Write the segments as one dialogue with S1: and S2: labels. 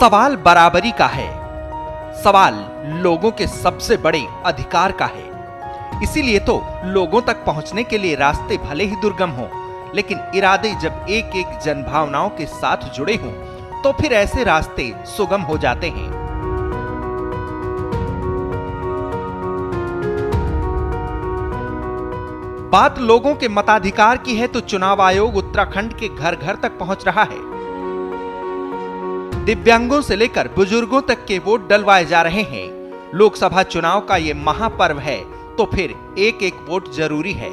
S1: सवाल बराबरी का है। सवाल लोगों के सबसे बड़े अधिकार का है। इसीलिए तो लोगों तक पहुंचने के लिए रास्ते भले ही दुर्गम हों, लेकिन इरादे जब एक एक जनभावनाओं के साथ जुड़े हों, तो फिर ऐसे रास्ते सुगम हो जाते हैं। बात लोगों के मताधिकार की है तो चुनाव आयोग उत्तराखंड के घर घर तक पहुंच रहा है। दिव्यांगों से लेकर बुजुर्गों तक के वोट डलवाए जा रहे हैं। लोकसभा चुनाव का ये महापर्व है, तो फिर एक एक वोट जरूरी है।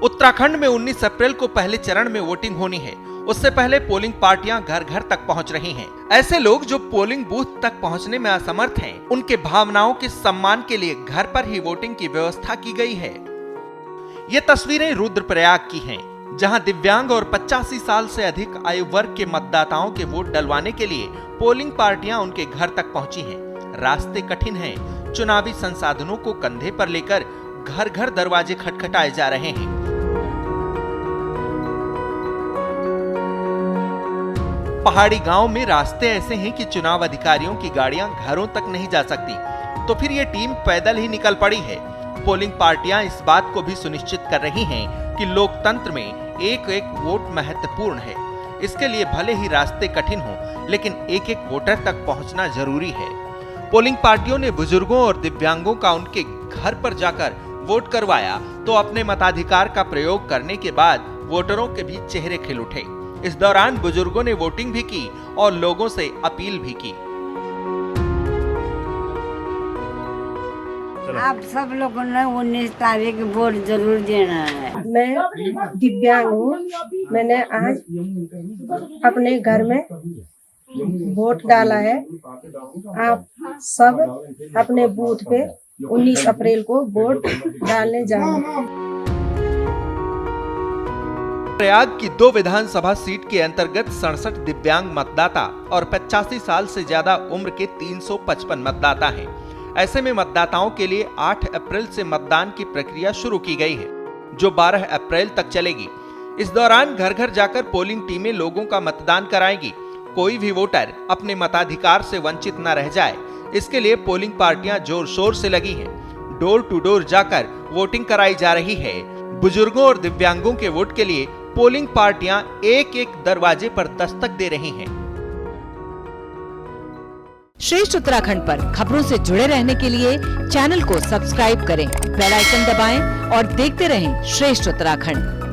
S1: उत्तराखंड में 19 अप्रैल को पहले चरण में वोटिंग होनी है। उससे पहले पोलिंग पार्टियां घर घर तक पहुंच रही हैं। ऐसे लोग जो पोलिंग बूथ तक पहुंचने में असमर्थ हैं, उनके भावनाओं के सम्मान के लिए घर पर ही वोटिंग की व्यवस्था की गई है। ये तस्वीरें रुद्रप्रयाग की हैं, जहां दिव्यांग और 85 साल से अधिक आयु वर्ग के मतदाताओं के वोट डलवाने के लिए पोलिंग पार्टियां उनके घर तक पहुंची हैं। रास्ते कठिन हैं। चुनावी संसाधनों को कंधे पर लेकर घर घर दरवाजे खटखटाए जा रहे हैं। पहाड़ी गांव में रास्ते ऐसे हैं कि चुनाव अधिकारियों की गाड़ियां घरों तक नहीं जा सकती, तो फिर ये टीम पैदल ही निकल पड़ी है। पोलिंग पार्टियां इस बात को भी सुनिश्चित कर रही हैं कि लोकतंत्र में एक एक वोट महत्वपूर्ण है। इसके लिए भले ही रास्ते कठिन हों, लेकिन एक एक वोटर तक पहुंचना जरूरी है। पोलिंग पार्टियों ने बुजुर्गों और दिव्यांगों का उनके घर पर जाकर वोट करवाया, तो अपने मताधिकार का प्रयोग करने के बाद वोटरों के भी चेहरे खिल उठे। इस दौरान बुजुर्गों ने वोटिंग भी की और लोगों से अपील भी की।
S2: आप सब लोगों ने 19 तारीख वोट जरूर देना है।
S3: मैं दिव्यांग हूँ। मैंने आज अपने घर में वोट डाला है। आप सब अपने बूथ पे 19 अप्रैल को वोट डालने जाएं।
S1: प्रयाग की 2 विधानसभा सीट के अंतर्गत 67 दिव्यांग मतदाता और 85 साल से ज्यादा उम्र के 355 मतदाता हैं। ऐसे में मतदाताओं के लिए 8 अप्रैल से मतदान की प्रक्रिया शुरू की गई है, जो 12 अप्रैल तक चलेगी। इस दौरान घर घर जाकर पोलिंग टीमें लोगों का मतदान कराएंगी। कोई भी वोटर अपने मताधिकार से वंचित न रह जाए, इसके लिए पोलिंग पार्टियां जोर शोर से लगी हैं। डोर टू डोर जाकर वोटिंग कराई जा रही है। बुजुर्गों और दिव्यांगों के वोट के लिए पोलिंग पार्टियां एक एक दरवाजे पर दस्तक दे रही हैं।
S4: श्रेष्ठ उत्तराखंड पर खबरों से जुड़े रहने के लिए चैनल को सब्सक्राइब करें, बेल आइकन दबाएं और देखते रहें श्रेष्ठ उत्तराखंड।